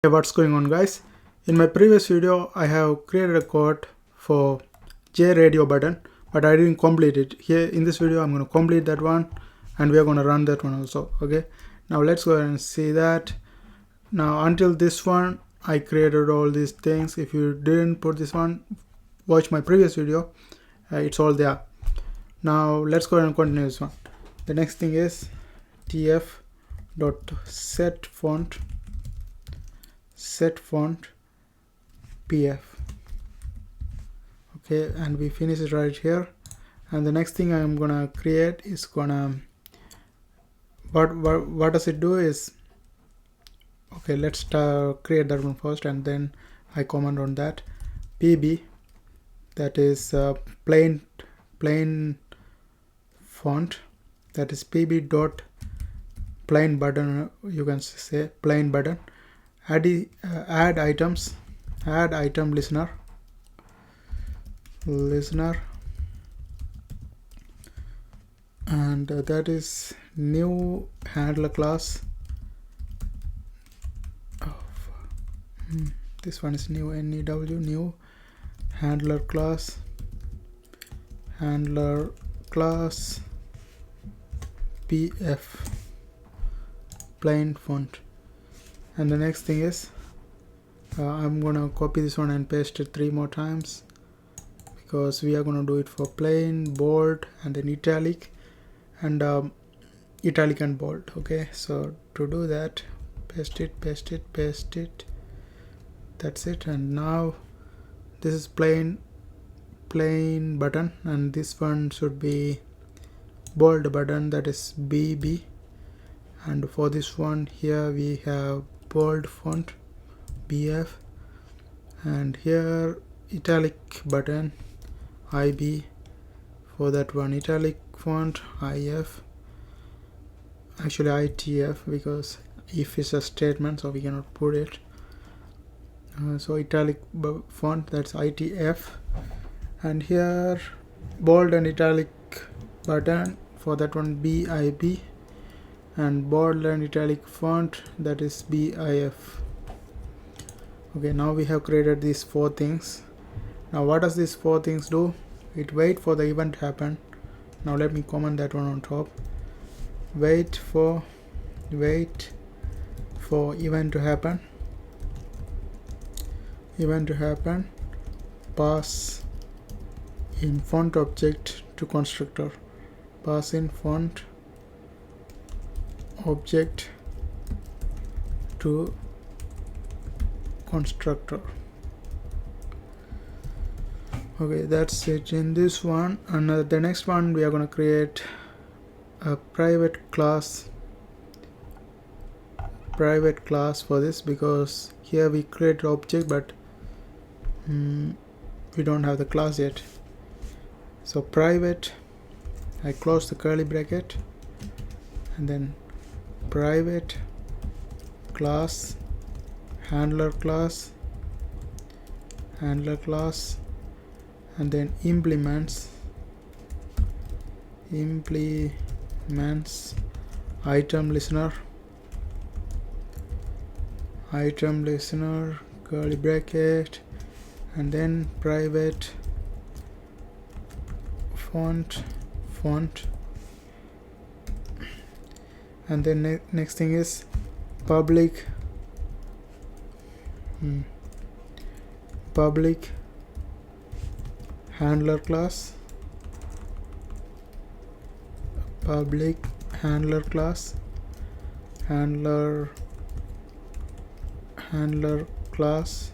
Hey, what's going on, guys? In my previous video I have created a code for JRadioButton, but I didn't complete it. Here in this video I'm going to complete that one and we are going to run that one also. Okay, now let's go ahead and see that. Now until this one I created all these things. If you didn't put this one, watch my previous video. It's all there. Now let's go ahead and continue this one. The next thing is tf.setFont pf. Okay, and we finish it right here. And the next thing I'm gonna create is gonna what does it do is, okay, let's create that one first and then I comment on that. pb, that is plain font, that is pb dot plain button, you can say plain button. Add items, add item listener, and that is new handler class. This one is new, new handler class, pf plain font. And the next thing is I'm gonna copy this one and paste it 3 more times because we are gonna do it for plain, bold, and then italic and bold. Okay, so to do that, paste it, that's it. And now this is plain button, and this one should be bold button, that is bb. And for this one here we have bold font bf, and here italic button ib. For that one italic font if, actually itf, because if is a statement so we cannot put it. So italic font, that's itf. And here bold and italic button, for that one bib, and bold and italic font, that is BIF. Okay, now we have created these 4 things. Now what does these 4 things do? It wait for the event to happen. Now let me comment that one on top. Wait for event to happen. Pass in font object to constructor. Pass in font object to constructor. Okay, that's it in this one. And the next one we are going to create a private class for this, because here we create object but we don't have the class yet. So private, I close the curly bracket and then private class handler class, and then implements item listener, curly bracket, and then private font. And then next thing is public handler class, handler class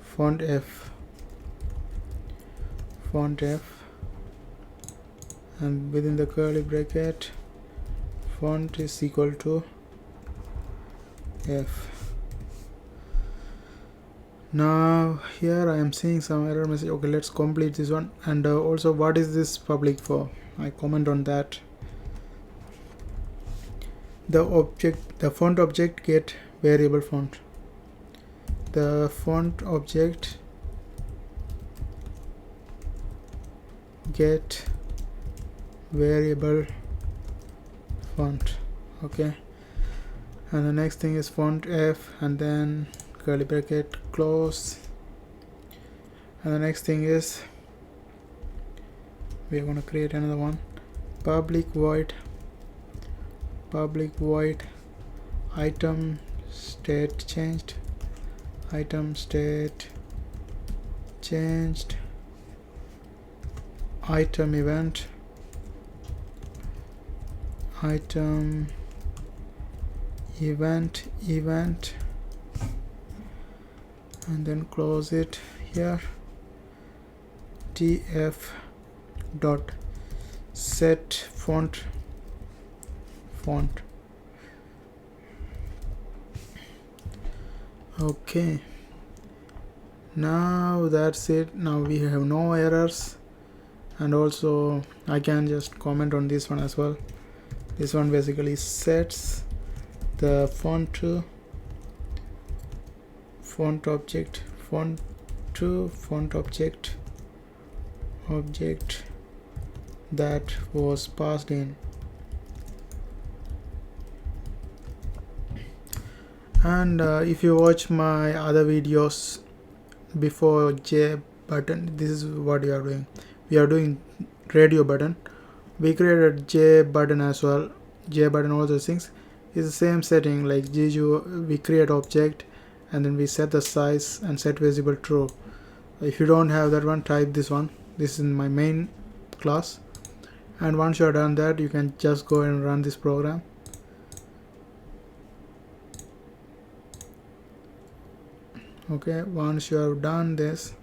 font f, and within the curly bracket font is equal to f. Now here I am seeing some error message. Okay, let's complete this one. And also, what is this public for? I comment on that. The font object get variable font. The font object get variable font. Okay, and the next thing is font F, and then curly bracket close, and the next thing is we are going to create another one, public void item state changed, item state changed, item event and then close it here, tf dot set font. Okay, now that's it. Now we have no errors, and also I can just comment on this one as well. This one basically sets the font to font object that was passed in. And if you watch my other videos before JRadioButton, this is what we are doing. We are doing JRadioButton. We created JRadioButton as well. JRadioButton, all those things is the same setting like Giju. We create object and then we set the size and set visible true. If you don't have that one, type this one. This is in my main class, and once you are done that, you can just go and run this program. Okay, once you have done this,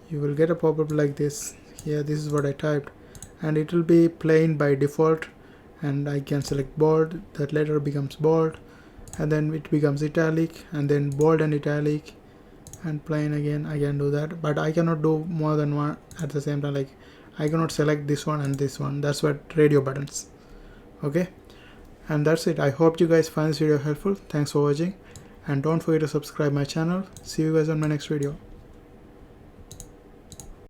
you will get a pop-up like this. Here, this is what I typed, and it will be plain by default, and I can select bold. That letter becomes bold, and then it becomes italic, and then bold and italic, and plain again. I can do that, but I cannot do more than one at the same time. Like, I cannot select this one and this one. That's what radio buttons. Okay, and that's it. I hope you guys find this video helpful. Thanks for watching, and don't forget to subscribe my channel. See you guys on my next video.